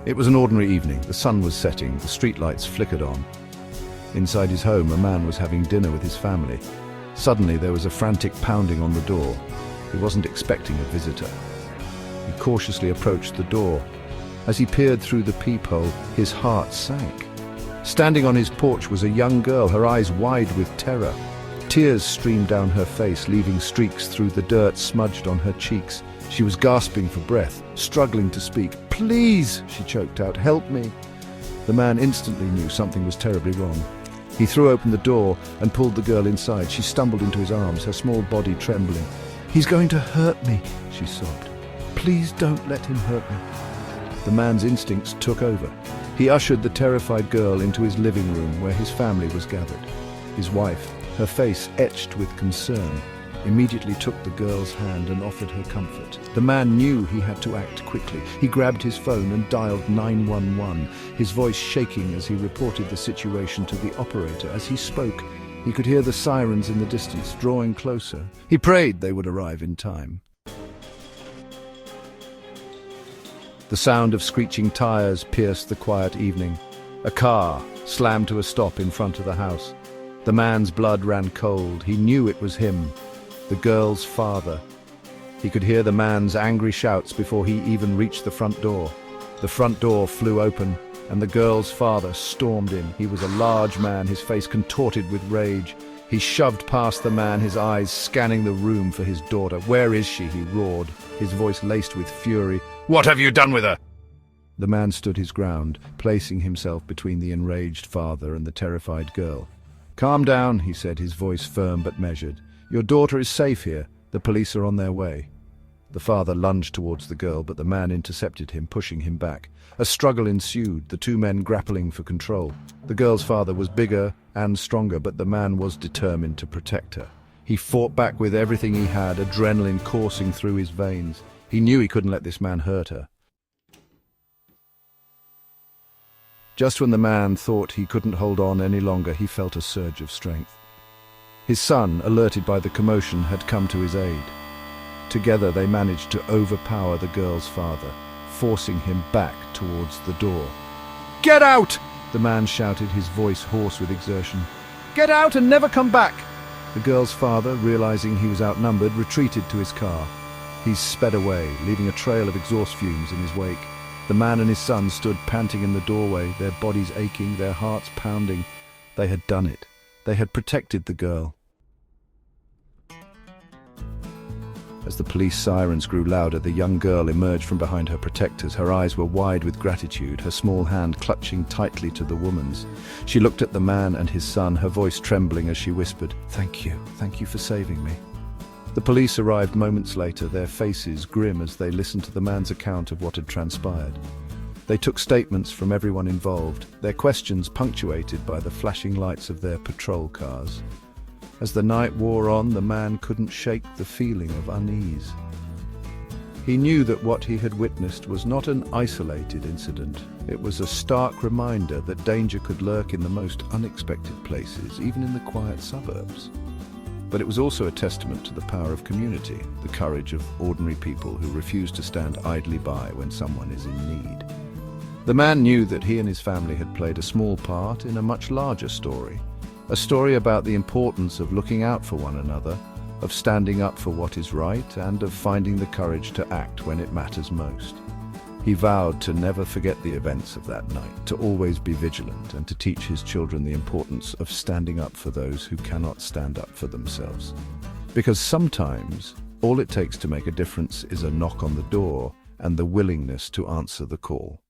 It was an ordinary evening. The sun was setting, the streetlights flickered on. Inside his home, a man was having dinner with his family. Suddenly, there was a frantic pounding on the door. He wasn't expecting a visitor. He cautiously approached the door. As he peered through the peephole, his heart sank. Standing on his porch was a young girl, her eyes wide with terror. Tears streamed down her face, leaving streaks through the dirt smudged on her cheeks. She was gasping for breath, struggling to speak. "Please," she choked out, "help me." The man instantly knew something was terribly wrong. He threw open the door and pulled the girl inside. She stumbled into his arms, her small body trembling. "He's going to hurt me," she sobbed. "Please don't let him hurt me." The man's instincts took over. He ushered the terrified girl into his living room where his family was gathered. His wife, her face etched with concern, immediately took the girl's hand and offered her comfort. The man knew he had to act quickly. He grabbed his phone and dialed 911, his voice shaking as he reported the situation to the operator. As he spoke, he could hear the sirens in the distance, drawing closer. He prayed they would arrive in time. The sound of screeching tires pierced the quiet evening. A car slammed to a stop in front of the house. The man's blood ran cold. He knew it was him, the girl's father. He could hear the man's angry shouts before he even reached the front door. The front door flew open, and the girl's father stormed in. He was a large man, his face contorted with rage. He shoved past the man, his eyes scanning the room for his daughter. "Where is she?" he roared, his voice laced with fury. "What have you done with her?" The man stood his ground, placing himself between the enraged father and the terrified girl. "Calm down," he said, his voice firm but measured. "Your daughter is safe here. The police are on their way." The father lunged towards the girl, but the man intercepted him, pushing him back. A struggle ensued, the two men grappling for control. The girl's father was bigger and stronger, but the man was determined to protect her. He fought back with everything he had, adrenaline coursing through his veins. He knew he couldn't let this man hurt her. Just when the man thought he couldn't hold on any longer, he felt a surge of strength. His son, alerted by the commotion, had come to his aid. Together they managed to overpower the girl's father, forcing him back towards the door. "Get out!" the man shouted, his voice hoarse with exertion. "Get out and never come back!" The girl's father, realizing he was outnumbered, retreated to his car. He sped away, leaving a trail of exhaust fumes in his wake. The man and his son stood panting in the doorway, their bodies aching, their hearts pounding. They had done it. They had protected the girl. As the police sirens grew louder, the young girl emerged from behind her protectors. Her eyes were wide with gratitude, her small hand clutching tightly to the woman's. She looked at the man and his son, her voice trembling as she whispered, Thank you for saving me." The police arrived moments later, their faces grim as they listened to the man's account of what had transpired. They took statements from everyone involved, their questions punctuated by the flashing lights of their patrol cars. As the night wore on, the man couldn't shake the feeling of unease. He knew that what he had witnessed was not an isolated incident. It was a stark reminder that danger could lurk in the most unexpected places, even in the quiet suburbs. But it was also a testament to the power of community, the courage of ordinary people who refuse to stand idly by when someone is in need. The man knew that he and his family had played a small part in a much larger story. A story about the importance of looking out for one another, of standing up for what is right, and of finding the courage to act when it matters most. He vowed to never forget the events of that night, to always be vigilant, and to teach his children the importance of standing up for those who cannot stand up for themselves. Because sometimes, all it takes to make a difference is a knock on the door and the willingness to answer the call.